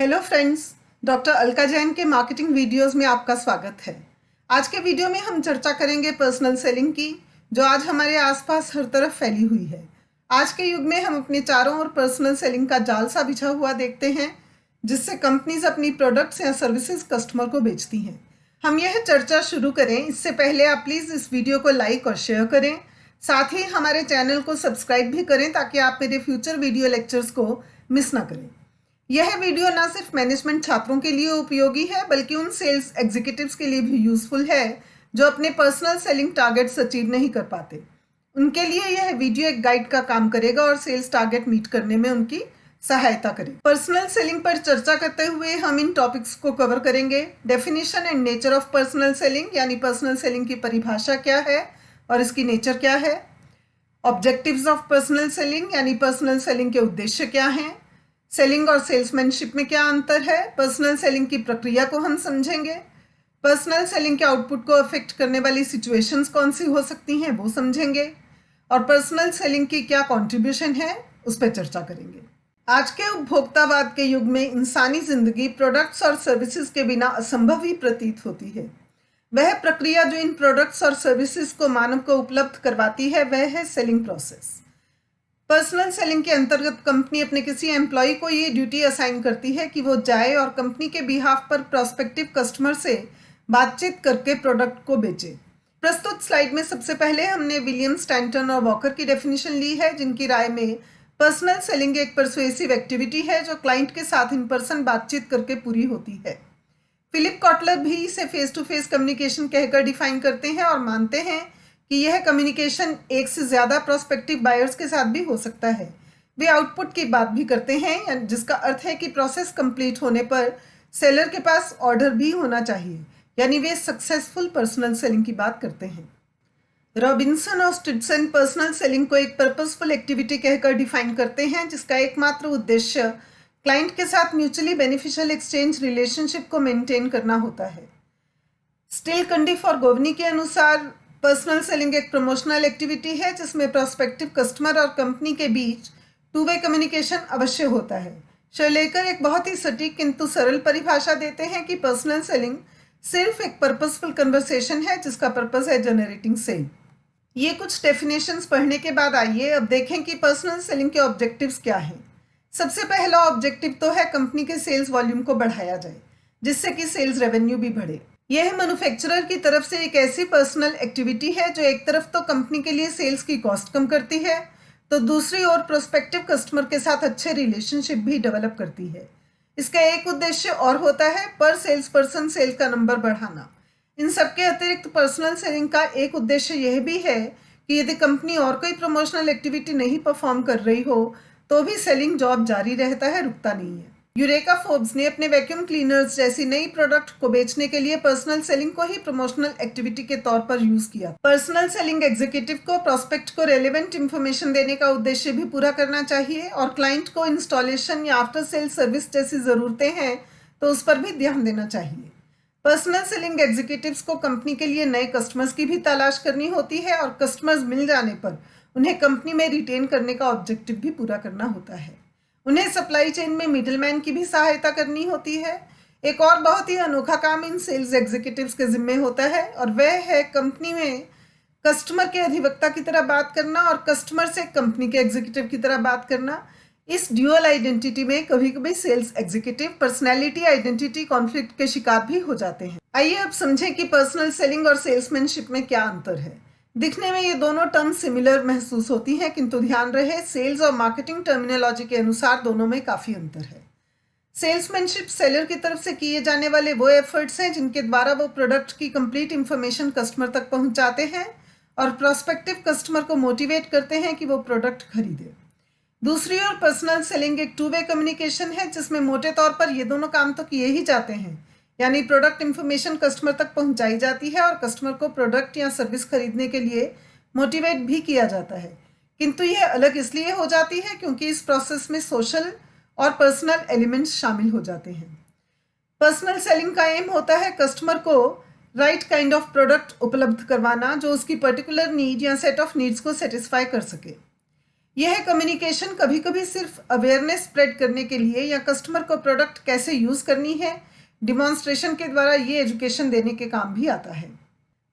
Hello friends, doctor Alka Jain के marketing videos में आपका स्वागत है। आज के वीडियो में हम चर्चा करेंगे पर्सनल सेलिंग की, जो आज हमारे आसपास हर तरफ फैली हुई है। आज के युग में हम अपने चारों ओर पर्सनल सेलिंग का जाल सा बिछा हुआ देखते हैं, जिससे कंपनीज अपनी प्रोडक्ट्स या सर्विसेज कस्टमर को बेचती हैं। हम यह चर्चा शुरू करें इससे पहले आप प्लीज़ इस वीडियो को लाइक और शेयर करें। साथ ही हमारे चैनल को सब्सक्राइब भी करें ताकि आप मेरे फ्यूचर वीडियो लेक्चर्स को मिस ना करें। यह वीडियो न सिर्फ मैनेजमेंट छात्रों के लिए उपयोगी है, बल्कि उन सेल्स एग्जीक्यूटिव्स के लिए भी यूजफुल है जो अपने पर्सनल सेलिंग टारगेट्स अचीव नहीं कर पाते। उनके लिए यह वीडियो एक गाइड का काम करेगा और सेल्स टारगेट मीट करने में उनकी सहायता करेगा। पर्सनल सेलिंग पर चर्चा करते हुए हम इन टॉपिक्स को कवर करेंगे। Definition and nature of personal selling, यानी पर्सनल सेलिंग की परिभाषा क्या है और इसकी नेचर क्या है। ऑब्जेक्टिव्स ऑफ पर्सनल सेलिंग, यानी पर्सनल सेलिंग के उद्देश्य क्या हैं। सेलिंग और सेल्समैनशिप में क्या अंतर है। पर्सनल सेलिंग की प्रक्रिया को हम समझेंगे। पर्सनल सेलिंग के आउटपुट को अफेक्ट करने वाली सिचुएशंस कौन सी हो सकती हैं वो समझेंगे, और पर्सनल सेलिंग की क्या कंट्रीब्यूशन है उस पर चर्चा करेंगे। आज के उपभोक्तावाद के युग में इंसानी जिंदगी प्रोडक्ट्स और सर्विसेज के बिना असंभव ही प्रतीत होती है। वह प्रक्रिया जो इन प्रोडक्ट्स और सर्विसेज को मानव को उपलब्ध करवाती है वह है सेलिंग प्रोसेस। पर्सनल सेलिंग के अंतर्गत कंपनी अपने किसी एम्प्लॉय को ये ड्यूटी असाइन करती है कि वो जाए और कंपनी के बिहाफ पर प्रोस्पेक्टिव कस्टमर से बातचीत करके प्रोडक्ट को बेचे। प्रस्तुत स्लाइड में सबसे पहले हमने विलियम स्टैंटन और वॉकर की डेफिनेशन ली है, जिनकी राय में पर्सनल सेलिंग एक परसुएसिव एक्टिविटी है जो क्लाइंट के साथ इन पर्सन बातचीत करके पूरी होती है। फिलिप कॉटलर भी इसे फेस टू फेस कम्युनिकेशन कहकर डिफाइन करते हैं और मानते हैं कि यह कम्युनिकेशन एक से ज़्यादा प्रोस्पेक्टिव बायर्स के साथ भी हो सकता है। वे आउटपुट की बात भी करते हैं, जिसका अर्थ है कि प्रोसेस कंप्लीट होने पर सेलर के पास ऑर्डर भी होना चाहिए, यानी वे सक्सेसफुल पर्सनल सेलिंग की बात करते हैं। रॉबिन्सन और स्टिडसन पर्सनल सेलिंग को एक पर्पसफुल एक्टिविटी कहकर डिफाइन करते हैं, जिसका एकमात्र उद्देश्य क्लाइंट के साथ म्यूचुअली बेनिफिशियल एक्सचेंज रिलेशनशिप को मेंटेन करना होता है। स्टील कंडीफ और गोवनी के अनुसार पर्सनल सेलिंग एक प्रमोशनल एक्टिविटी है जिसमें प्रोस्पेक्टिव कस्टमर और कंपनी के बीच टू वे कम्युनिकेशन अवश्य होता है। शेलेकर एक बहुत ही सटीक किंतु सरल परिभाषा देते हैं कि पर्सनल सेलिंग सिर्फ एक पर्पसफुल कन्वर्सेशन है जिसका पर्पस है जनरेटिंग सेल। ये कुछ डेफिनेशंस पढ़ने के बाद आइए अब देखें कि पर्सनल सेलिंग के ऑब्जेक्टिव्स क्या हैं। सबसे पहला ऑब्जेक्टिव तो है कंपनी के सेल्स वॉल्यूम को बढ़ाया जाए, जिससे कि सेल्स रेवेन्यू भी बढ़े। यह मैन्युफैक्चरर की तरफ से एक ऐसी पर्सनल एक्टिविटी है जो एक तरफ तो कंपनी के लिए सेल्स की कॉस्ट कम करती है, तो दूसरी ओर प्रोस्पेक्टिव कस्टमर के साथ अच्छे रिलेशनशिप भी डेवलप करती है। इसका एक उद्देश्य और होता है पर सेल्स पर्सन सेल का नंबर बढ़ाना। इन सबके अतिरिक्त पर्सनल सेलिंग का एक उद्देश्य यह भी है कि यदि कंपनी और कोई प्रमोशनल एक्टिविटी नहीं परफॉर्म कर रही हो तो भी सेलिंग जॉब जारी रहता है, रुकता नहीं है। यूरेका फोर्ब्स ने अपने वैक्यूम क्लीनर्स जैसी नई प्रोडक्ट को बेचने के लिए पर्सनल सेलिंग को ही प्रमोशनल एक्टिविटी के तौर पर यूज किया। पर्सनल सेलिंग एग्जीक्यूटिव को प्रोस्पेक्ट को रेलेवेंट इंफॉर्मेशन देने का उद्देश्य भी पूरा करना चाहिए, और क्लाइंट को इंस्टॉलेशन या आफ्टर सेल सर्विस जैसी जरूरतें हैं तो उस पर भी ध्यान देना चाहिए। पर्सनल सेलिंग एग्जीक्यूटिव्स को कंपनी के लिए नए कस्टमर्स की भी तलाश करनी होती है, और कस्टमर्स मिल जाने पर उन्हें कंपनी में रिटेन करने का ऑब्जेक्टिव भी पूरा करना होता है। उन्हें सप्लाई चेन में मिडिलमैन की भी सहायता करनी होती है। एक और बहुत ही अनोखा काम इन सेल्स एग्जीक्यूटिव्स के जिम्मे होता है, और वह है कंपनी में कस्टमर के अधिवक्ता की तरह बात करना और कस्टमर से कंपनी के एग्जीक्यूटिव की तरह बात करना। इस ड्यूअल आइडेंटिटी में कभी कभी sales executive personality identity conflict के शिकार भी हो जाते हैं। आइए अब समझें कि पर्सनल सेलिंग और सेल्समैनशिप में क्या अंतर है। दिखने में ये दोनों टर्म सिमिलर महसूस होती हैं, किंतु ध्यान रहे सेल्स और मार्केटिंग टर्मिनोलॉजी के अनुसार दोनों में काफ़ी अंतर है। सेल्समैनशिप सेलर की तरफ से किए जाने वाले वो एफर्ट्स हैं जिनके द्वारा वो प्रोडक्ट की कंप्लीट इंफॉर्मेशन कस्टमर तक पहुंचाते हैं और प्रोस्पेक्टिव कस्टमर को मोटिवेट करते हैं कि वो प्रोडक्ट खरीदे। दूसरी ओर पर्सनल सेलिंग एक टू वे कम्युनिकेशन है जिसमें मोटे तौर पर ये दोनों काम तो किए ही जाते हैं, यानी प्रोडक्ट इंफॉर्मेशन कस्टमर तक पहुंचाई जाती है और कस्टमर को प्रोडक्ट या सर्विस खरीदने के लिए मोटिवेट भी किया जाता है। किंतु यह अलग इसलिए हो जाती है क्योंकि इस प्रोसेस में सोशल और पर्सनल एलिमेंट्स शामिल हो जाते हैं। पर्सनल सेलिंग का एम होता है कस्टमर को राइट काइंड ऑफ प्रोडक्ट उपलब्ध करवाना जो उसकी पर्टिकुलर नीड या सेट ऑफ नीड्स को सेटिस्फाई कर सके। यह कम्युनिकेशन कभी कभी सिर्फ अवेयरनेस स्प्रेड करने के लिए या कस्टमर को प्रोडक्ट कैसे यूज़ करनी है डिमॉन्स्ट्रेशन के द्वारा ये एजुकेशन देने के काम भी आता है।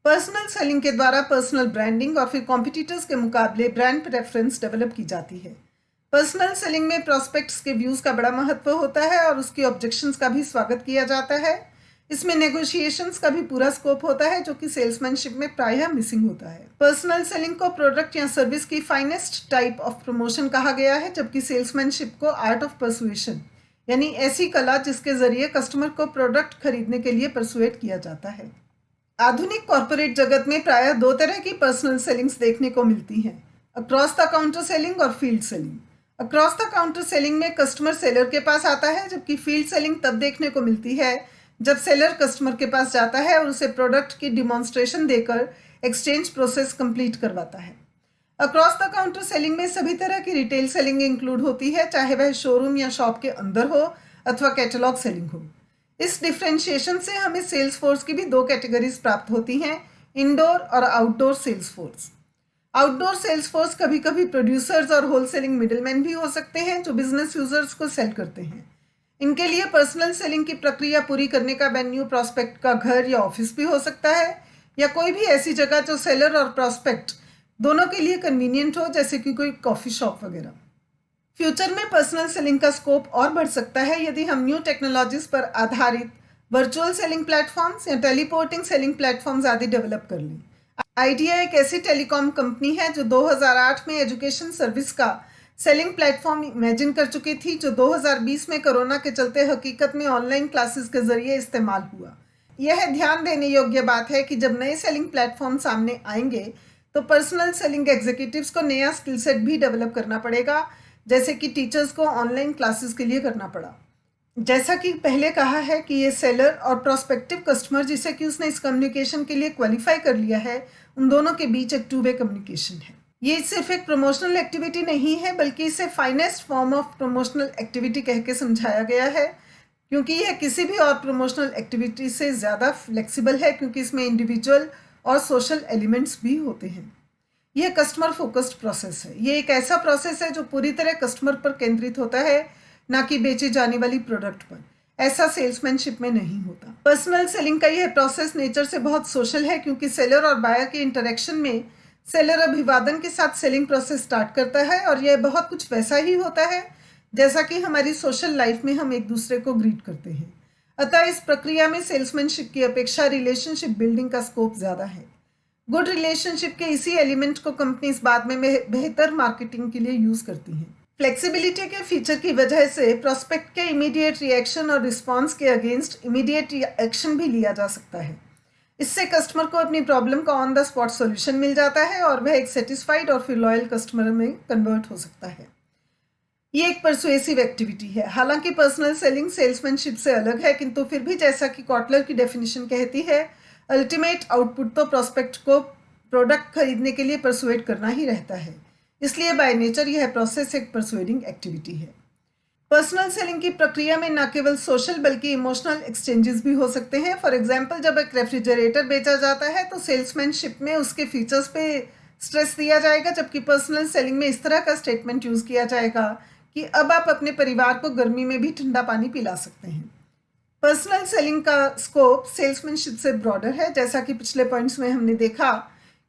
पर्सनल सेलिंग के द्वारा पर्सनल ब्रांडिंग और फिर कॉम्पिटिटर्स के मुकाबले ब्रांड प्रेफरेंस डेवलप की जाती है। पर्सनल सेलिंग में प्रॉस्पेक्ट्स के व्यूज़ का बड़ा महत्व होता है और उसकी ऑब्जेक्शंस का भी स्वागत किया जाता है। इसमें नेगोशिएशंस का भी पूरा स्कोप होता है जो कि सेल्समैनशिप में प्रायः मिसिंग होता है। पर्सनल सेलिंग को प्रोडक्ट या सर्विस की फाइनेस्ट टाइप ऑफ प्रमोशन कहा गया है, जबकि सेल्समैनशिप को आर्ट ऑफ परसुएशन यानी ऐसी कला जिसके जरिए कस्टमर को प्रोडक्ट खरीदने के लिए परसुएट किया जाता है। आधुनिक कॉर्पोरेट जगत में प्रायः दो तरह की पर्सनल सेलिंग्स देखने को मिलती हैं, अक्रॉस द काउंटर सेलिंग और field selling. Across the counter selling में कस्टमर सेलर के पास आता है, जबकि फील्ड सेलिंग तब देखने को मिलती है जब सेलर कस्टमर के पास जाता है और उसे प्रोडक्ट की डिमॉन्स्ट्रेशन देकर एक्सचेंज प्रोसेस कंप्लीट करवाता है। अक्रॉस द काउंटर सेलिंग में सभी तरह की रिटेल सेलिंग इंक्लूड होती है, चाहे वह शोरूम या शॉप के अंदर हो अथवा कैटलॉग सेलिंग हो। इस डिफ्रेंशिएशन से हमें सेल्स फोर्स की भी दो कैटेगरीज प्राप्त होती हैं, इंडोर और outdoor sales force. Outdoor sales force कभी कभी प्रोड्यूसर्स और होलसेलिंग मिडिलमैन भी हो सकते हैं जो बिजनेस यूजर्स को सेल करते हैं। इनके लिए पर्सनल सेलिंग की प्रक्रिया पूरी करने का वेन्यू प्रॉस्पेक्ट का घर या ऑफिस भी हो सकता है, या कोई भी ऐसी जगह जो सेलर और प्रॉस्पेक्ट दोनों के लिए कन्वीनियंट हो, जैसे कि कोई कॉफ़ी शॉप वगैरह। फ्यूचर में पर्सनल सेलिंग का स्कोप और बढ़ सकता है यदि हम न्यू टेक्नोलॉजीज पर आधारित वर्चुअल सेलिंग प्लेटफॉर्म्स या टेलीपोर्टिंग सेलिंग प्लेटफॉर्म्स आदि डेवलप कर लें। आइडिया एक ऐसी टेलीकॉम कंपनी है जो 2008 में एजुकेशन सर्विस का सेलिंग प्लेटफॉर्म इमेजिन कर चुकी थी, जो 2020 में कोरोना के चलते हकीकत में ऑनलाइन क्लासेस के जरिए इस्तेमाल हुआ। यह ध्यान देने योग्य बात है कि जब नए सेलिंग प्लेटफॉर्म सामने आएंगे तो पर्सनल सेलिंग एग्जीक्यूटिव्स को नया स्किल सेट भी डेवलप करना पड़ेगा, जैसे कि टीचर्स को ऑनलाइन क्लासेस के लिए करना पड़ा। जैसा कि पहले कहा है कि ये सेलर और प्रोस्पेक्टिव कस्टमर जिसे कि उसने इस कम्युनिकेशन के लिए क्वालिफाई कर लिया है, उन दोनों के बीच एक टू वे कम्युनिकेशन है। ये सिर्फ एक प्रमोशनल एक्टिविटी नहीं है, बल्कि इसे finest form of promotional activity कह के समझाया गया है, क्योंकि यह किसी भी और प्रमोशनल एक्टिविटी से ज़्यादा फ्लेक्सिबल है, क्योंकि इसमें इंडिविजुअल और सोशल एलिमेंट्स भी होते हैं। यह कस्टमर फोकस्ड प्रोसेस है। ये एक ऐसा प्रोसेस है जो पूरी तरह कस्टमर पर केंद्रित होता है, ना कि बेची जाने वाली प्रोडक्ट पर। ऐसा सेल्समैनशिप में नहीं होता। पर्सनल सेलिंग का यह प्रोसेस नेचर से बहुत सोशल है, क्योंकि सेलर और बायर के इंटरेक्शन में सेलर अभिवादन के साथ सेलिंग प्रोसेस स्टार्ट करता है, और यह बहुत कुछ वैसा ही होता है जैसा कि हमारी सोशल लाइफ में हम एक दूसरे को ग्रीट करते हैं। अतः इस प्रक्रिया में सेल्समैनशिप की अपेक्षा रिलेशनशिप बिल्डिंग का स्कोप ज़्यादा है। गुड रिलेशनशिप के इसी एलिमेंट को कंपनीज बाद में बेहतर मार्केटिंग के लिए यूज़ करती हैं। फ्लेक्सिबिलिटी के फीचर की वजह से प्रोस्पेक्ट के इमीडिएट रिएक्शन और रिस्पॉन्स के अगेंस्ट इमीडिएट एक्शन भी लिया जा सकता है। इससे कस्टमर को अपनी प्रॉब्लम का ऑन द स्पॉट सॉल्यूशन मिल जाता है और वह एक सेटिस्फाइड और फिर लॉयल कस्टमर में कन्वर्ट हो सकता है। ये एक परसुएसिव एक्टिविटी है। हालांकि पर्सनल सेलिंग सेल्समैनशिप से अलग है, किंतु फिर भी जैसा कि कॉटलर की डेफिनेशन कहती है, अल्टीमेट आउटपुट तो प्रोस्पेक्ट को प्रोडक्ट खरीदने के लिए परसुएट करना ही रहता है। इसलिए बाय नेचर यह प्रोसेस एक परसुएडिंग एक्टिविटी है। पर्सनल सेलिंग की प्रक्रिया में न केवल सोशल बल्कि इमोशनल एक्सचेंजेस भी हो सकते हैं। फॉर एग्जांपल, जब एक रेफ्रिजरेटर बेचा जाता है तो सेल्समैनशिप में उसके फीचर्स पे स्ट्रेस दिया जाएगा, जबकि पर्सनल सेलिंग में इस तरह का स्टेटमेंट यूज़ किया जाएगा कि अब आप अपने परिवार को गर्मी में भी ठंडा पानी पिला सकते हैं। पर्सनल सेलिंग का स्कोप सेल्समैनशिप से ब्रॉडर है। जैसा कि पिछले पॉइंट्स में हमने देखा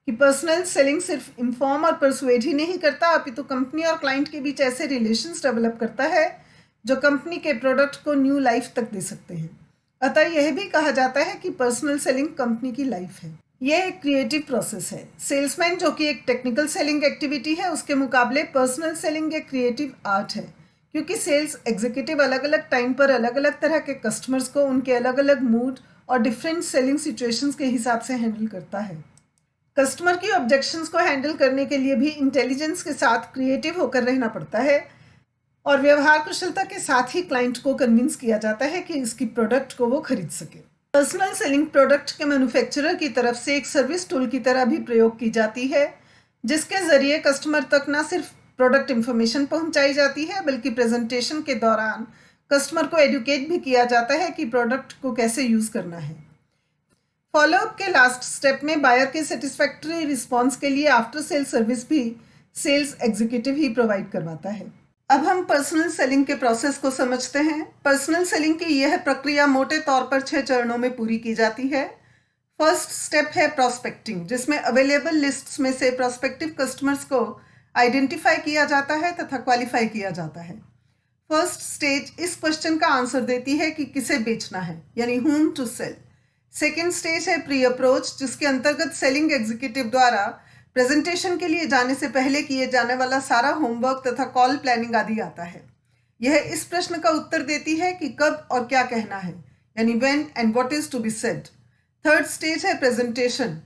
कि पर्सनल सेलिंग सिर्फ इन्फॉर्म और परसुएड ही नहीं करता, अपितु कंपनी और क्लाइंट के बीच ऐसे रिलेशंस डेवलप करता है जो कंपनी के प्रोडक्ट को न्यू लाइफ तक दे सकते हैं। अतः यह भी कहा जाता है कि पर्सनल सेलिंग कंपनी की लाइफ है। यह एक क्रिएटिव प्रोसेस है। सेल्समैन जो कि एक टेक्निकल सेलिंग एक्टिविटी है, उसके मुकाबले पर्सनल सेलिंग एक क्रिएटिव आर्ट है, क्योंकि सेल्स एग्जीक्यूटिव अलग अलग टाइम पर अलग अलग तरह के कस्टमर्स को उनके अलग अलग मूड और डिफरेंट सेलिंग सिचुएशंस के हिसाब से हैंडल करता है। कस्टमर की ऑब्जेक्शंस को हैंडल करने के लिए भी इंटेलिजेंस के साथ क्रिएटिव होकर रहना पड़ता है, और व्यवहार कुशलता के साथ ही क्लाइंट को कन्विंस किया जाता है कि इसकी प्रोडक्ट को वो खरीद सके। पर्सनल सेलिंग प्रोडक्ट के मैन्युफैक्चरर की तरफ से एक सर्विस टूल की तरह भी प्रयोग की जाती है, जिसके जरिए कस्टमर तक न सिर्फ प्रोडक्ट इंफॉर्मेशन पहुंचाई जाती है, बल्कि प्रेजेंटेशन के दौरान कस्टमर को एडुकेट भी किया जाता है कि प्रोडक्ट को कैसे यूज़ करना है। फॉलोअप के लास्ट स्टेप में बायर के सेटिस्फैक्टरी रिस्पॉन्स के लिए आफ्टर सेल सर्विस भी सेल्स एग्जीक्यूटिव ही प्रोवाइड करवाता है। अब हम पर्सनल सेलिंग के प्रोसेस को समझते हैं। पर्सनल सेलिंग की यह प्रक्रिया मोटे तौर पर 6 चरणों में पूरी की जाती है। फर्स्ट स्टेप है प्रोस्पेक्टिंग, जिसमें अवेलेबल लिस्ट्स में से प्रोस्पेक्टिव कस्टमर्स को आइडेंटिफाई किया जाता है तथा क्वालिफाई किया जाता है। फर्स्ट स्टेज इस क्वेश्चन का आंसर देती है कि किसे बेचना है, यानी whom to sell. Second stage है प्री अप्रोच, जिसके अंतर्गत सेलिंग एग्जीक्यूटिव द्वारा प्रेजेंटेशन के लिए जाने से पहले किए जाने वाला सारा होमवर्क तथा कॉल प्लानिंग आदि आता है। यह इस प्रश्न का उत्तर देती है कि कब और क्या कहना है, यानी when and what is to be said. Third stage है प्रेजेंटेशन,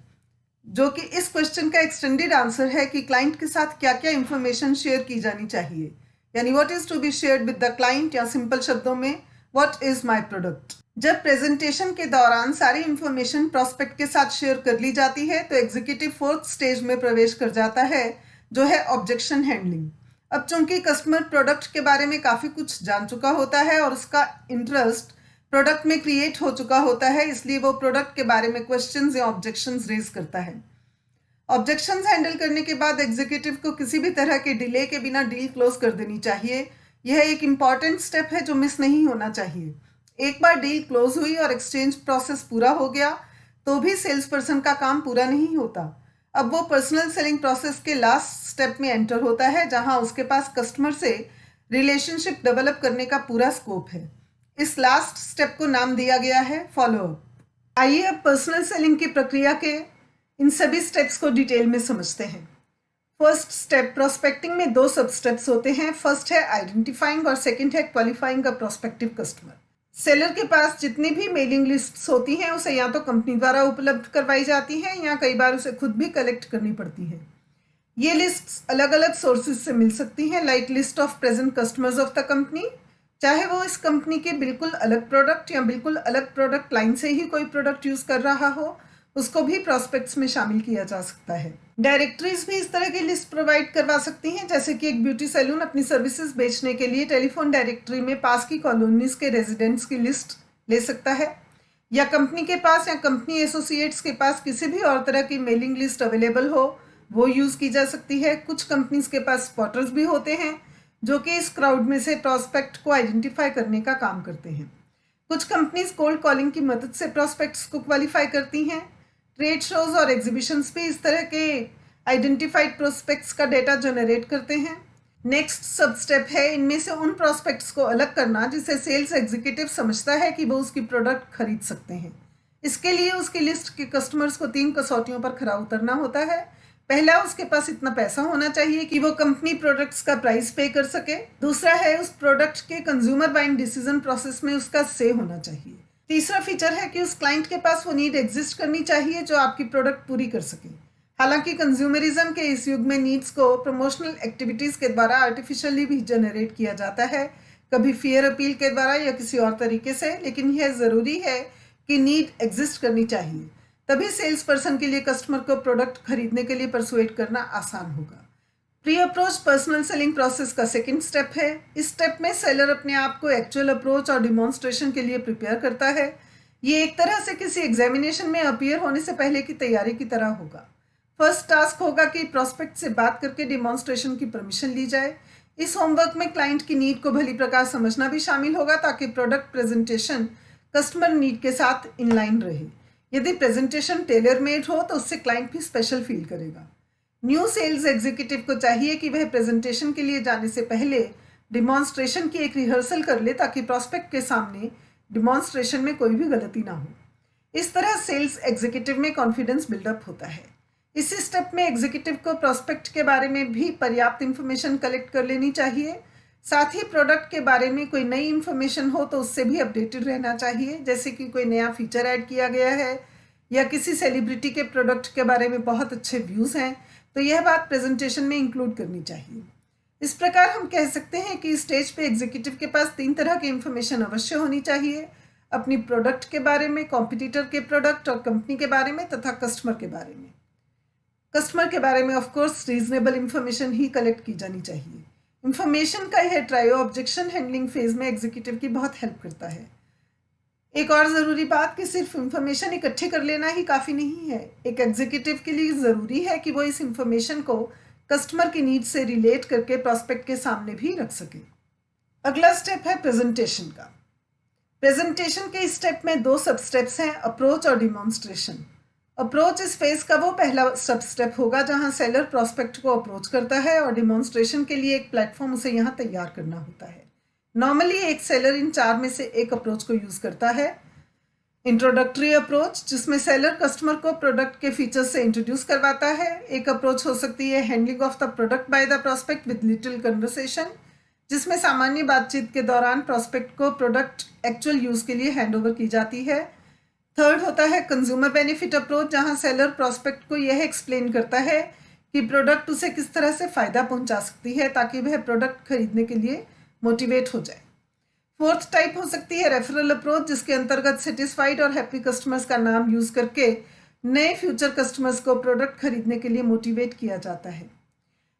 जो कि इस क्वेश्चन का एक्सटेंडेड आंसर है कि क्लाइंट के साथ क्या क्या इंफॉर्मेशन शेयर की जानी चाहिए, यानी what is to be shared with the client, या सिंपल शब्दों में व्हाट इज माय प्रोडक्ट। जब प्रेजेंटेशन के दौरान सारी इंफॉर्मेशन प्रोस्पेक्ट के साथ शेयर कर ली जाती है तो एग्जीक्यूटिव फोर्थ स्टेज में प्रवेश कर जाता है, जो है ऑब्जेक्शन हैंडलिंग। अब चूंकि कस्टमर प्रोडक्ट के बारे में काफ़ी कुछ जान चुका होता है और उसका इंटरेस्ट प्रोडक्ट में क्रिएट हो चुका होता है, इसलिए वो प्रोडक्ट के बारे में क्वेश्चंस या ऑब्जेक्शंस रेज करता है। ऑब्जेक्शंस हैंडल करने के बाद एग्जीक्यूटिव को किसी भी तरह के डिले के बिना डील क्लोज कर देनी चाहिए। यह एक इम्पॉर्टेंट स्टेप है जो मिस नहीं होना चाहिए। एक बार डील क्लोज हुई और एक्सचेंज प्रोसेस पूरा हो गया तो भी सेल्स पर्सन का काम पूरा नहीं होता। अब वो पर्सनल सेलिंग प्रोसेस के लास्ट स्टेप में एंटर होता है, जहां उसके पास कस्टमर से रिलेशनशिप डेवलप करने का पूरा स्कोप है। इस लास्ट स्टेप को नाम दिया गया है फॉलो अप। आइए अब पर्सनल सेलिंग की प्रक्रिया के इन सभी स्टेप्स को डिटेल में समझते हैं। फर्स्ट स्टेप, प्रोस्पेक्टिंग में 2 सब स्टेप्स होते हैं। फर्स्ट है आइडेंटिफाइंग और सेकंड है क्वालिफाइंग अ प्रोस्पेक्टिव कस्टमर। सेलर के पास जितनी भी मेलिंग लिस्ट्स होती हैं उसे या तो कंपनी द्वारा उपलब्ध करवाई जाती हैं या कई बार उसे खुद भी कलेक्ट करनी पड़ती है। ये लिस्ट्स अलग अलग सोर्सेज से मिल सकती हैं, like list of present customers of the company, चाहे वो इस कंपनी के बिल्कुल अलग प्रोडक्ट या बिल्कुल अलग प्रोडक्ट लाइन से ही कोई प्रोडक्ट यूज कर रहा हो, उसको भी प्रॉस्पेक्ट्स में शामिल किया जा सकता है। डायरेक्टरीज भी इस तरह की लिस्ट प्रोवाइड करवा सकती हैं, जैसे कि एक ब्यूटी सैलून अपनी सर्विसेज बेचने के लिए टेलीफोन डायरेक्टरी में पास की कॉलोनीज के रेजिडेंट्स की लिस्ट ले सकता है, या कंपनी के पास या कंपनी एसोसिएट्स के पास किसी भी और तरह की मेलिंग लिस्ट अवेलेबल हो वो यूज़ की जा सकती है। कुछ कंपनीज के पास स्पॉटर्स भी होते हैं जो कि इस क्राउड में से प्रॉस्पेक्ट को आइडेंटिफाई करने का काम करते हैं। कुछ कंपनीज कोल्ड कॉलिंग की मदद से प्रॉस्पेक्ट्स को क्वालिफाई करती हैं। ट्रेड शोज और एग्जीबिशंस भी इस तरह के आइडेंटिफाइड प्रोस्पेक्ट्स का डेटा जनरेट करते हैं। नेक्स्ट सब स्टेप है इनमें से उन प्रोस्पेक्ट्स को अलग करना जिसे सेल्स एग्जीक्यूटिव समझता है कि वो उसकी प्रोडक्ट खरीद सकते हैं। इसके लिए उसकी लिस्ट के कस्टमर्स को 3 कसौटियों पर खरा उतरना होता है। पहला, उसके पास इतना पैसा होना चाहिए कि वो कंपनी प्रोडक्ट्स का प्राइस पे कर सके। दूसरा है उस प्रोडक्ट के कंज्यूमर बाइंग डिसीजन प्रोसेस में उसका से होना चाहिए। तीसरा फीचर है कि उस क्लाइंट के पास वो नीड एग्जिस्ट करनी चाहिए जो आपकी प्रोडक्ट पूरी कर सके। हालांकि कंज्यूमरिज्म के इस युग में नीड्स को प्रमोशनल एक्टिविटीज के द्वारा आर्टिफिशियली भी जनरेट किया जाता है, कभी फियर अपील के द्वारा या किसी और तरीके से, लेकिन यह ज़रूरी है कि नीड एग्जिस्ट करनी चाहिए, तभी सेल्स पर्सन के लिए कस्टमर को प्रोडक्ट खरीदने के लिए परसुएट करना आसान होगा। Pre approach personal selling process का सेकंड स्टेप है। इस स्टेप में सेलर अपने आप को एक्चुअल अप्रोच और डिमॉन्स्ट्रेशन के लिए प्रिपेयर करता है। ये एक तरह से किसी एग्जामिनेशन में अपीयर होने से पहले की तैयारी की तरह होगा। फर्स्ट टास्क होगा कि प्रॉस्पेक्ट से बात करके डिमॉन्स्ट्रेशन की परमिशन ली जाए। इस होमवर्क में क्लाइंट की नीड को भली प्रकार समझना भी शामिल होगा ताकि प्रोडक्ट प्रेजेंटेशन कस्टमर नीड के साथ इनलाइन रहे। यदि प्रेजेंटेशन टेलर मेड हो तो उससे क्लाइंट भी स्पेशल फील करेगा। न्यू सेल्स एग्जीक्यूटिव को चाहिए कि वह प्रेजेंटेशन के लिए जाने से पहले डिमॉन्स्ट्रेशन की एक रिहर्सल कर ले ताकि प्रॉस्पेक्ट के सामने डिमॉन्स्ट्रेशन में कोई भी गलती ना हो। इस तरह सेल्स एग्जीक्यूटिव में कॉन्फिडेंस बिल्डअप होता है। इसी स्टेप में एग्जीक्यूटिव को प्रॉस्पेक्ट के बारे में भी पर्याप्त इंफॉर्मेशन कलेक्ट कर लेनी चाहिए। साथ ही प्रोडक्ट के बारे में कोई नई इंफॉर्मेशन हो तो उससे भी अपडेटेड रहना चाहिए, जैसे कि कोई नया फीचर ऐड किया गया है या किसी सेलिब्रिटी के प्रोडक्ट के बारे में बहुत अच्छे व्यूज़ हैं तो यह बात प्रेजेंटेशन में इंक्लूड करनी चाहिए। इस प्रकार हम कह सकते हैं कि स्टेज पे एग्जीक्यूटिव के पास 3 तरह की इंफॉर्मेशन अवश्य होनी चाहिए, अपनी प्रोडक्ट के बारे में, कॉम्पिटिटर के प्रोडक्ट और कंपनी के बारे में तथा कस्टमर के बारे में। कस्टमर के बारे में ऑफकोर्स रीजनेबल इंफॉर्मेशन ही कलेक्ट की जानी चाहिए। इंफॉर्मेशन का यह ट्रायो ऑब्जेक्शन हैंडलिंग फेज में एग्जीक्यूटिव की बहुत हेल्प करता है। एक और ज़रूरी बात कि सिर्फ इंफॉर्मेशन इकट्ठी कर लेना ही काफ़ी नहीं है। एक एग्जीक्यूटिव के लिए ज़रूरी है कि वो इस इंफॉर्मेशन को कस्टमर की नीड से रिलेट करके प्रॉस्पेक्ट के सामने भी रख सके। अगला स्टेप है प्रेजेंटेशन का। प्रेजेंटेशन के इस स्टेप में 2 सब स्टेप्स हैं, अप्रोच और डिमॉन्स्ट्रेशन। अप्रोच इस फेज का वो पहला सब स्टेप होगा जहां सेलर प्रॉस्पेक्ट को अप्रोच करता है और डिमॉन्स्ट्रेशन के लिए एक प्लेटफॉर्म उसे यहाँ तैयार करना होता है। नॉर्मली एक सेलर इन 4 में से एक अप्रोच को यूज करता है। इंट्रोडक्टरी अप्रोच, जिसमें सेलर कस्टमर को प्रोडक्ट के फीचर्स से इंट्रोड्यूस करवाता है। एक अप्रोच हो सकती है handling of the product by the prospect with little conversation, जिसमें सामान्य बातचीत के दौरान प्रॉस्पेक्ट को प्रोडक्ट एक्चुअल यूज के लिए हैंडओवर की जाती है। थर्ड होता है कंज्यूमर बेनिफिट अप्रोच, जहां सेलर प्रॉस्पेक्ट को यह एक्सप्लेन करता है कि प्रोडक्ट उसे किस तरह से फ़ायदा पहुंचा सकती है ताकि वह प्रोडक्ट खरीदने के लिए मोटिवेट हो जाए। फोर्थ टाइप हो सकती है रेफरल अप्रोच, जिसके अंतर्गत सेटिस्फाइड और हैप्पी कस्टमर्स का नाम यूज करके नए फ्यूचर कस्टमर्स को प्रोडक्ट खरीदने के लिए मोटिवेट किया जाता है।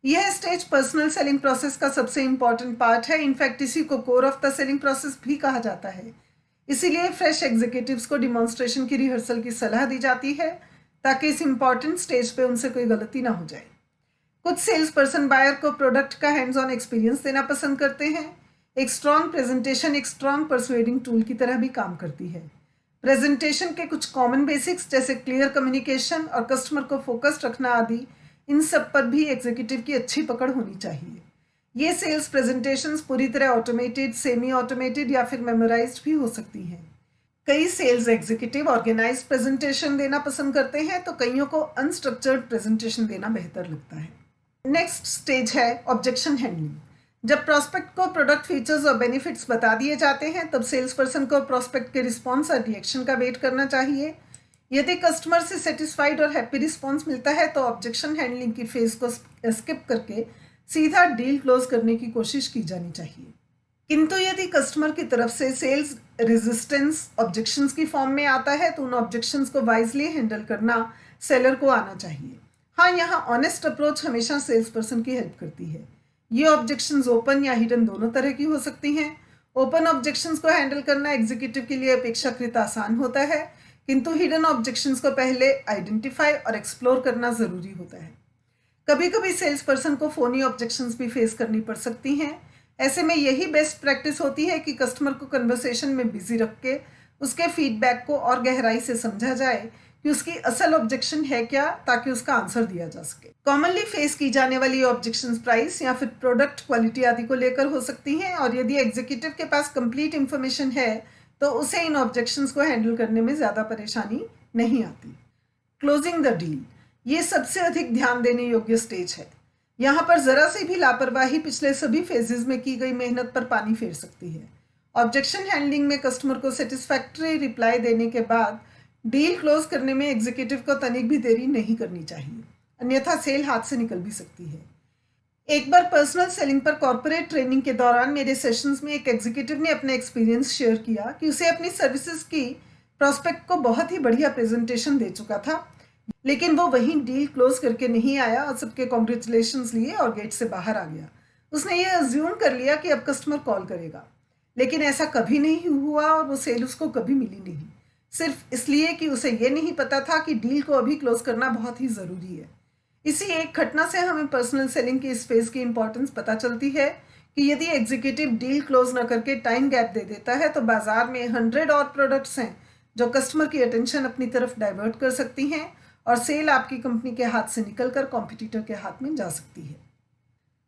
यह स्टेज पर्सनल सेलिंग प्रोसेस का सबसे इंपॉर्टेंट पार्ट है। इनफैक्ट इसी को core of the selling process भी कहा जाता है। इसीलिए फ्रेश एग्जीक्यूटिव्स को डिमॉन्स्ट्रेशन की रिहर्सल की सलाह दी जाती है ताकि इस इंपॉर्टेंट स्टेज पे उनसे कोई गलती ना हो जाए। कुछ सेल्स पर्सन बायर को प्रोडक्ट का हैंड्स ऑन एक्सपीरियंस देना पसंद करते हैं। एक स्ट्रॉन्ग प्रेजेंटेशन एक स्ट्रॉन्ग परसुएडिंग टूल की तरह भी काम करती है। प्रेजेंटेशन के कुछ कॉमन बेसिक्स जैसे क्लियर कम्युनिकेशन और कस्टमर को फोकस्ड रखना आदि, इन सब पर भी एग्जीक्यूटिव की अच्छी पकड़ होनी चाहिए। ये सेल्स प्रेजेंटेशंस पूरी तरह ऑटोमेटेड, सेमी ऑटोमेटेड या फिर मेमोराइज्ड भी हो सकती हैं। कई सेल्स एग्जीक्यूटिव ऑर्गेनाइज्ड प्रेजेंटेशन देना पसंद करते हैं, तो कईयों को अनस्ट्रक्चर्ड प्रेजेंटेशन देना बेहतर लगता है। नेक्स्ट स्टेज है ऑब्जेक्शन हैंडलिंग। जब प्रॉस्पेक्ट को प्रोडक्ट फीचर्स और बेनिफिट्स बता दिए जाते हैं, तब सेल्स पर्सन को प्रॉस्पेक्ट के रिस्पॉन्स और रिएक्शन का वेट करना चाहिए। यदि कस्टमर से सेटिस्फाइड और हैप्पी रिस्पॉन्स मिलता है तो ऑब्जेक्शन हैंडलिंग की फेज को स्किप करके सीधा डील क्लोज करने की कोशिश की जानी चाहिए। किंतु यदि कस्टमर की तरफ से सेल्स रेजिस्टेंस ऑब्जेक्शंस की फॉर्म में आता है तो उन ऑब्जेक्शंस को वाइजली हैंडल करना सेलर को आना चाहिए। हाँ, यहाँ ऑनेस्ट अप्रोच हमेशा सेल्स पर्सन की हेल्प करती है। ये ऑब्जेक्शंस ओपन या हिडन दोनों तरह की हो सकती हैं। ओपन ऑब्जेक्शंस को हैंडल करना एग्जीक्यूटिव के लिए अपेक्षाकृत आसान होता है, किंतु हिडन ऑब्जेक्शंस को पहले आइडेंटिफाई और एक्सप्लोर करना ज़रूरी होता है। कभी कभी सेल्स पर्सन को फोनी ऑब्जेक्शंस भी फेस करनी पड़ सकती हैं। ऐसे में यही बेस्ट प्रैक्टिस होती है कि कस्टमर को कन्वर्सेशन में बिजी रख के उसके फीडबैक को और गहराई से समझा जाए कि उसकी असल ऑब्जेक्शन है क्या, ताकि उसका आंसर दिया जा सके। कॉमनली फेस की जाने वाली ऑब्जेक्शंस प्राइस या फिर प्रोडक्ट क्वालिटी आदि को लेकर हो सकती हैं, और यदि एग्जीक्यूटिव के पास कंप्लीट इंफॉर्मेशन है तो उसे इन ऑब्जेक्शंस को हैंडल करने में ज़्यादा परेशानी नहीं आती। क्लोजिंग द डील, ये सबसे अधिक ध्यान देने योग्य स्टेज है। यहाँ पर ज़रा सी भी लापरवाही पिछले सभी फेजेस में की गई मेहनत पर पानी फेर सकती है। ऑब्जेक्शन हैंडलिंग में कस्टमर को सेटिस्फैक्ट्री रिप्लाई देने के बाद डील क्लोज करने में एग्जीक्यूटिव को तनिक भी देरी नहीं करनी चाहिए, अन्यथा सेल हाथ से निकल भी सकती है। एक बार पर्सनल सेलिंग पर कॉर्पोरेट ट्रेनिंग के दौरान मेरे सेशंस में एक एग्जीक्यूटिव ने अपने एक्सपीरियंस शेयर किया कि उसे अपनी सर्विसेज की प्रॉस्पेक्ट को बहुत ही बढ़िया प्रेजेंटेशन दे चुका था, लेकिन वो वहीं डील क्लोज करके नहीं आया और सबके कॉन्ग्रेचुलेशंस लिए और गेट से बाहर आ गया। उसने ये अज्यूम कर लिया कि अब कस्टमर कॉल करेगा, लेकिन ऐसा कभी नहीं हुआ और वो सेल उसको कभी मिली नहीं, सिर्फ इसलिए कि उसे ये नहीं पता था कि डील को अभी क्लोज करना बहुत ही ज़रूरी है। इसी एक घटना से हमें पर्सनल सेलिंग की इस फेज की इंपॉर्टेंस पता चलती है कि यदि एग्जीक्यूटिव डील क्लोज न करके टाइम गैप दे देता है तो बाजार में 100 और प्रोडक्ट्स हैं जो कस्टमर की अटेंशन अपनी तरफ डाइवर्ट कर सकती हैं और सेल आपकी कंपनी के हाथ से निकलकर कॉम्पिटिटर के हाथ में जा सकती है।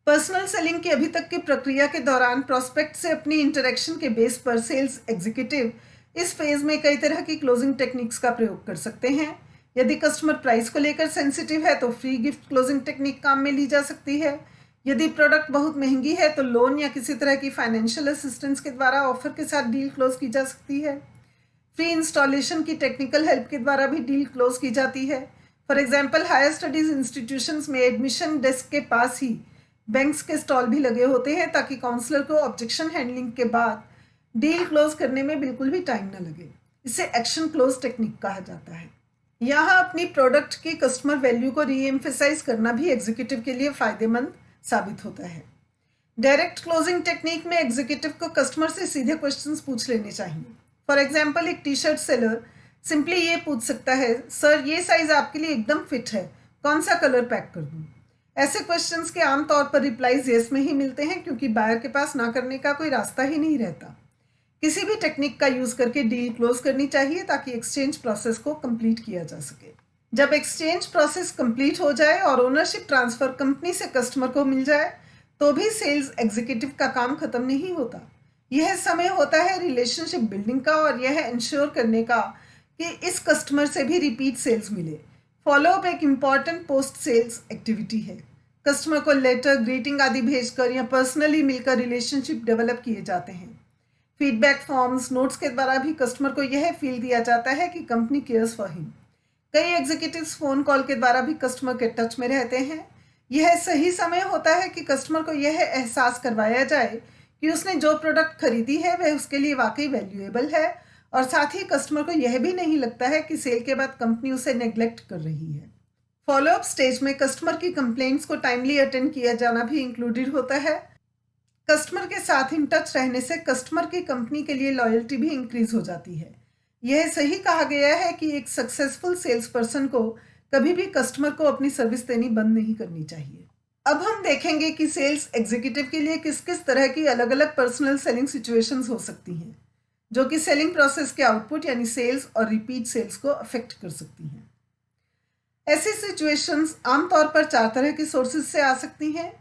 पर्सनल सेलिंग की अभी तक की प्रक्रिया के दौरान प्रॉस्पेक्ट से अपनी इंटरेक्शन के बेस पर सेल्स एग्जीक्यूटिव इस फेज में कई तरह की क्लोजिंग टेक्निक्स का प्रयोग कर सकते हैं। यदि कस्टमर प्राइस को लेकर सेंसिटिव है तो फ्री गिफ्ट क्लोजिंग टेक्निक काम में ली जा सकती है। यदि प्रोडक्ट बहुत महंगी है तो लोन या किसी तरह की फाइनेंशियल असिस्टेंस के द्वारा ऑफर के साथ डील क्लोज की जा सकती है। फ्री इंस्टॉलेशन की टेक्निकल हेल्प के द्वारा भी डील क्लोज की जाती है। For example, higher studies institutions में एडमिशन डेस्क के पास ही बैंक्स के स्टॉल भी लगे होते हैं ताकि काउंसलर को ऑब्जेक्शन हैंडलिंग के बाद डील क्लोज करने में बिल्कुल भी टाइम न लगे। इसे एक्शन क्लोज टेक्निक कहा जाता है। यहाँ अपनी प्रोडक्ट की कस्टमर वैल्यू को रीएम्फेसाइज करना भी एग्जीक्यूटिव के लिए फ़ायदेमंद साबित होता है। डायरेक्ट क्लोजिंग टेक्निक में एग्जीक्यूटिव को कस्टमर से सीधे क्वेश्चंस पूछ लेने चाहिए। फॉर एग्जाम्पल, एक टी शर्ट सेलर सिंपली ये पूछ सकता है, सर ये साइज़ आपके लिए एकदम फिट है, कौन सा कलर पैक कर दूँ। ऐसे क्वेश्चंस के आमतौर पर रिप्लाईज येस में ही मिलते हैं, क्योंकि बायर के पास ना करने का कोई रास्ता ही नहीं रहता। किसी भी टेक्निक का यूज करके डील क्लोज करनी चाहिए ताकि एक्सचेंज प्रोसेस को कंप्लीट किया जा सके। जब एक्सचेंज प्रोसेस कंप्लीट हो जाए और ओनरशिप ट्रांसफर कंपनी से कस्टमर को मिल जाए, तो भी सेल्स एग्जीक्यूटिव का काम खत्म नहीं होता। यह समय होता है रिलेशनशिप बिल्डिंग का, और यह इंश्योर करने का कि इस कस्टमर से भी रिपीट सेल्स मिले। फॉलोअप एक इम्पॉर्टेंट पोस्ट सेल्स एक्टिविटी है। कस्टमर को लेटर, ग्रीटिंग आदि भेजकर या पर्सनली मिलकर रिलेशनशिप डेवलप किए जाते हैं। फीडबैक फॉर्म्स, नोट्स के द्वारा भी कस्टमर को यह फील दिया जाता है कि कंपनी केयर्स फॉर हिम। कई एग्जीक्यूटिव्स फोन कॉल के द्वारा भी कस्टमर के टच में रहते हैं। यह सही समय होता है कि कस्टमर को यह एहसास करवाया जाए कि उसने जो प्रोडक्ट खरीदी है वह उसके लिए वाकई वैल्यूएबल है, और साथ ही कस्टमर को यह भी नहीं लगता है कि सेल के बाद कंपनी उसे नेग्लेक्ट कर रही है। फॉलोअप स्टेज में कस्टमर की कंप्लेंट्स को टाइमली अटेंड किया जाना भी इंक्लूडेड होता है। कस्टमर के साथ इन टच रहने से कस्टमर की कंपनी के लिए लॉयल्टी भी इंक्रीज हो जाती है। यह सही कहा गया है कि एक सक्सेसफुल सेल्स पर्सन को कभी भी कस्टमर को अपनी सर्विस देनी बंद नहीं करनी चाहिए। अब हम देखेंगे कि सेल्स एग्जीक्यूटिव के लिए किस किस तरह की अलग अलग पर्सनल सेलिंग सिचुएशंस हो सकती हैं, जो कि सेलिंग प्रोसेस के आउटपुट यानी सेल्स और रिपीट सेल्स को अफेक्ट कर सकती हैं। ऐसी सिचुएशंस आमतौर पर 4 तरह की सोर्सेज से आ सकती हैं: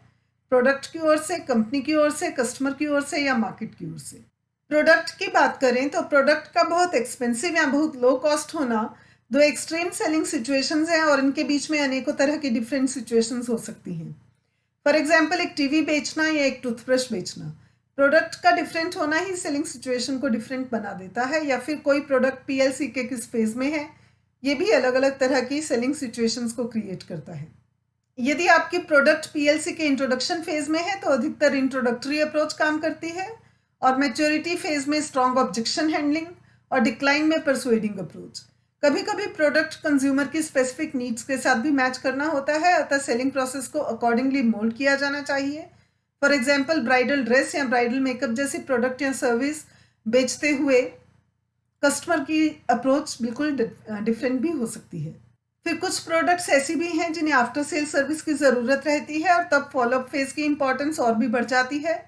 प्रोडक्ट की ओर से, कंपनी की ओर से, कस्टमर की ओर से या मार्केट की ओर से। प्रोडक्ट की बात करें तो प्रोडक्ट का बहुत एक्सपेंसिव या बहुत लो कॉस्ट होना दो एक्सट्रीम सेलिंग सिचुएशंस हैं, और इनके बीच में अनेकों तरह की डिफरेंट सिचुएशंस हो सकती हैं। फॉर एग्जाम्पल, एक टीवी बेचना या एक टूथब्रश बेचना। प्रोडक्ट का डिफरेंट होना ही सेलिंग सिचुएशन को डिफरेंट बना देता है, या फिर कोई प्रोडक्ट पीएलसी के किस फेज में है, ये भी अलग अलग तरह की सेलिंग सिचुएशंस को क्रिएट करता है। यदि आपकी प्रोडक्ट पीएलसी के इंट्रोडक्शन फेज में है तो अधिकतर इंट्रोडक्टरी अप्रोच काम करती है, और मैच्योरिटी फेज में स्ट्रॉन्ग ऑब्जेक्शन हैंडलिंग, और डिक्लाइन में परसुएडिंग अप्रोच। कभी कभी प्रोडक्ट कंज्यूमर की स्पेसिफिक नीड्स के साथ भी मैच करना होता है, अतः सेलिंग प्रोसेस को अकॉर्डिंगली मोल्ड किया जाना चाहिए। फॉर एग्जाम्पल, ब्राइडल ड्रेस या ब्राइडल मेकअप जैसी प्रोडक्ट या सर्विस बेचते हुए कस्टमर की अप्रोच बिल्कुल डिफरेंट भी हो सकती है। फिर कुछ प्रोडक्ट्स ऐसी भी हैं जिन्हें आफ्टर सेल सर्विस की ज़रूरत रहती है, और तब फॉलोअप फेज की इंपॉर्टेंस और भी बढ़ जाती है।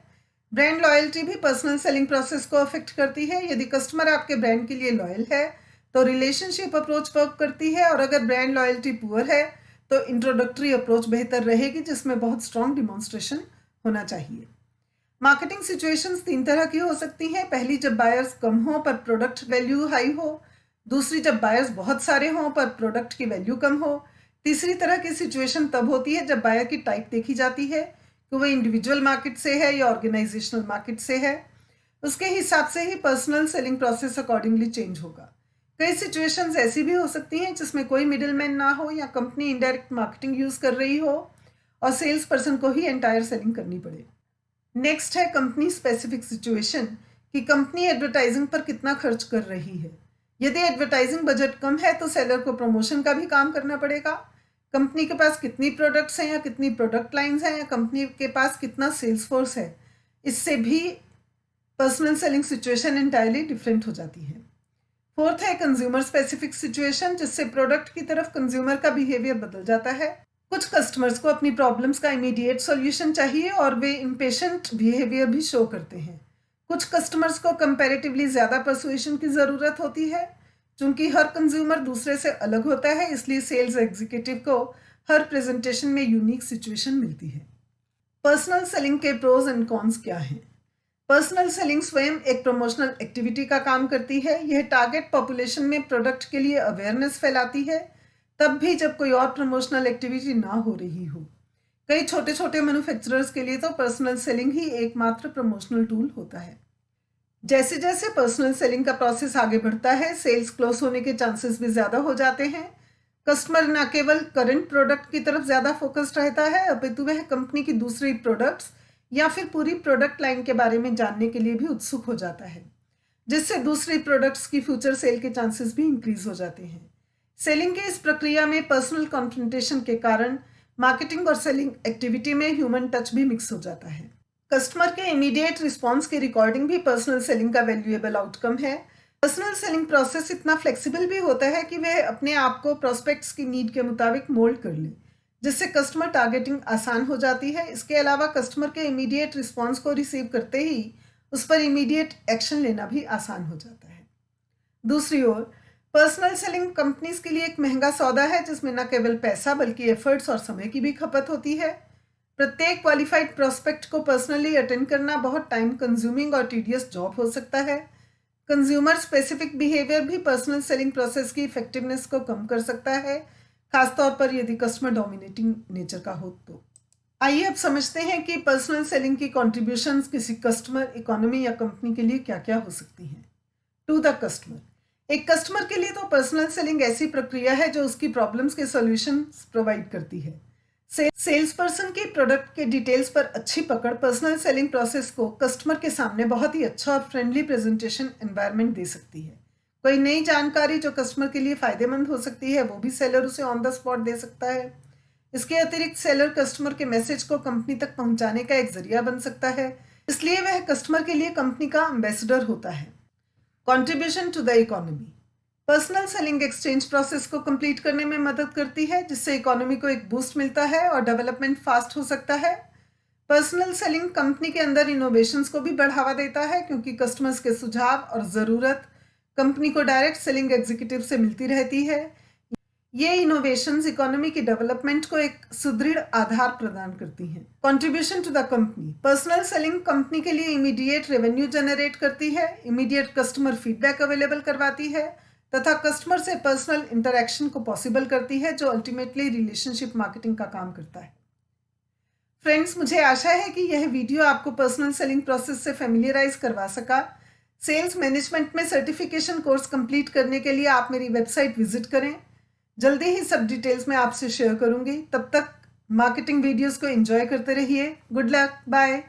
ब्रांड लॉयल्टी भी पर्सनल सेलिंग प्रोसेस को अफेक्ट करती है। यदि कस्टमर आपके ब्रांड के लिए लॉयल है तो रिलेशनशिप अप्रोच वर्क करती है, और अगर ब्रांड लॉयल्टी पुअर है तो इंट्रोडक्टरी अप्रोच बेहतर रहेगी, जिसमें बहुत स्ट्रॉन्ग डिमॉन्स्ट्रेशन होना चाहिए। मार्केटिंग सिचुएशंस 3 तरह की हो सकती हैं। पहली, जब बायर्स कम हो पर प्रोडक्ट वैल्यू हाई हो। दूसरी, जब बायर्स बहुत सारे हों पर प्रोडक्ट की वैल्यू कम हो। तीसरी तरह की सिचुएशन तब होती है जब बायर की टाइप देखी जाती है कि वह इंडिविजुअल मार्केट से है या ऑर्गेनाइजेशनल मार्केट से है। उसके हिसाब से ही personal selling process accordingly change होगा। कई सिचुएशंस ऐसी भी हो सकती हैं जिसमें कोई मिडिल मैन ना हो, या कंपनी इनडायरेक्ट मार्केटिंग यूज कर रही हो और सेल्स पर्सन को ही एंटायर सेलिंग करनी पड़े। नेक्स्ट है कंपनी स्पेसिफिक सिचुएशन, कि कंपनी एडवर्टाइजिंग पर कितना खर्च कर रही है। यदि एडवर्टाइजिंग बजट कम है तो सेलर को प्रमोशन का भी काम करना पड़ेगा। कंपनी के पास कितनी प्रोडक्ट्स हैं या कितनी प्रोडक्ट लाइंस हैं, या कंपनी के पास कितना सेल्स फोर्स है, इससे भी personal selling situation entirely different हो जाती है। फोर्थ है कंज्यूमर स्पेसिफिक सिचुएशन, जिससे प्रोडक्ट की तरफ कंज्यूमर का बिहेवियर बदल जाता है। कुछ कस्टमर्स को अपनी प्रॉब्लम्स का इमीडिएट सॉल्यूशन चाहिए और वे इम्पेशेंट बिहेवियर भी शो करते हैं। कुछ कस्टमर्स को कंपैरेटिवली ज़्यादा परसुएशन की ज़रूरत होती है। चूंकि हर कंज्यूमर दूसरे से अलग होता है, इसलिए सेल्स एग्जीक्यूटिव को हर प्रेजेंटेशन में यूनिक सिचुएशन मिलती है। पर्सनल सेलिंग के प्रोज एंड कॉन्स क्या हैं? पर्सनल सेलिंग स्वयं एक प्रमोशनल एक्टिविटी का काम करती है। यह टारगेट पॉपुलेशन में प्रोडक्ट के लिए अवेयरनेस फैलाती है, तब भी जब कोई और प्रमोशनल एक्टिविटी ना हो रही हो। कई छोटे छोटे मैन्युफैक्चरर्स के लिए तो पर्सनल सेलिंग ही एकमात्र प्रमोशनल टूल होता है। जैसे जैसे पर्सनल सेलिंग का प्रोसेस आगे बढ़ता है, सेल्स क्लोज होने के चांसेस भी ज़्यादा हो जाते हैं। कस्टमर न केवल करंट प्रोडक्ट की तरफ ज़्यादा फोकस्ड रहता है, अपितु वह कंपनी की दूसरी प्रोडक्ट्स या फिर पूरी प्रोडक्ट लाइन के बारे में जानने के लिए भी उत्सुक हो जाता है, जिससे दूसरी प्रोडक्ट्स की फ्यूचर सेल के चांसेस भी इंक्रीज हो जाते हैं। सेलिंग की इस प्रक्रिया में पर्सनल कॉन्फ्रंटेशन के कारण मार्केटिंग और सेलिंग एक्टिविटी में ह्यूमन टच भी मिक्स हो जाता है। कस्टमर के इमीडिएट रिस्पॉन्स की रिकॉर्डिंग भी पर्सनल सेलिंग का वैल्यूएबल आउटकम है। पर्सनल सेलिंग प्रोसेस इतना फ्लेक्सिबल भी होता है कि वह अपने आप को प्रोस्पेक्ट्स की नीड के मुताबिक मोल्ड कर ले। जिससे कस्टमर टारगेटिंग आसान हो जाती है। इसके अलावा कस्टमर के इमीडिएट रिस्पॉन्स को रिसीव करते ही उस पर इमीडिएट एक्शन लेना भी आसान हो जाता है। दूसरी ओर पर्सनल सेलिंग कंपनीज के लिए एक महंगा सौदा है, जिसमें न केवल पैसा बल्कि एफर्ट्स और समय की भी खपत होती है। प्रत्येक क्वालिफाइड प्रोस्पेक्ट को पर्सनली अटेंड करना बहुत टाइम कंज्यूमिंग और टीडियस जॉब हो सकता है। कंज्यूमर स्पेसिफिक बिहेवियर भी पर्सनल सेलिंग प्रोसेस की इफेक्टिवनेस को कम कर सकता है, खासतौर पर यदि कस्टमर डोमिनेटिंग नेचर का हो तो। आइए अब समझते हैं कि पर्सनल सेलिंग की कॉन्ट्रीब्यूशंस किसी कस्टमर, इकोनॉमी या कंपनी के लिए क्या क्या हो सकती हैं। To the customer. एक कस्टमर के लिए तो पर्सनल सेलिंग ऐसी प्रक्रिया है जो उसकी प्रॉब्लम्स के सॉल्यूशंस प्रोवाइड करती है। सेल्स पर्सन की प्रोडक्ट के डिटेल्स पर अच्छी पकड़ पर्सनल सेलिंग प्रोसेस को कस्टमर के सामने बहुत ही अच्छा और फ्रेंडली प्रेजेंटेशन एनवायरनमेंट दे सकती है। कोई नई जानकारी जो कस्टमर के लिए फायदेमंद हो सकती है वो भी सेलर उसे ऑन द स्पॉट दे सकता है। इसके अतिरिक्त सेलर कस्टमर के मैसेज को कंपनी तक पहुंचाने का एक जरिया बन सकता है, इसलिए वह कस्टमर के लिए कंपनी का एम्बेसडर होता है। Contribution to the economy. Personal selling exchange process को कंप्लीट करने में मदद करती है, जिससे इकोनॉमी को एक बूस्ट मिलता है और डेवलपमेंट फास्ट हो सकता है। पर्सनल सेलिंग कंपनी के अंदर इनोवेशंस को भी बढ़ावा देता है, क्योंकि कस्टमर्स के सुझाव और ज़रूरत कंपनी को डायरेक्ट सेलिंग एग्जीक्यूटिव से मिलती रहती है। ये इनोवेशंस इकोनॉमी की डेवलपमेंट को एक सुदृढ़ आधार प्रदान करती हैं। Contribution to the company. Personal selling company के लिए इमीडिएट रेवेन्यू जनरेट करती है, इमीडिएट कस्टमर फीडबैक अवेलेबल करवाती है तथा कस्टमर से पर्सनल इंटरैक्शन को पॉसिबल करती है, जो अल्टीमेटली रिलेशनशिप मार्केटिंग का काम करता है। फ्रेंड्स, मुझे आशा है कि यह वीडियो आपको पर्सनल सेलिंग प्रोसेस से फेमिलियराइज करवा सका। सेल्स मैनेजमेंट में सर्टिफिकेशन कोर्स कंप्लीट करने के लिए आप मेरी वेबसाइट विजिट करें। जल्दी ही सब डिटेल्स मैं आपसे शेयर करूंगी। तब तक मार्केटिंग वीडियोस को एंजॉय करते रहिए। Good luck, bye.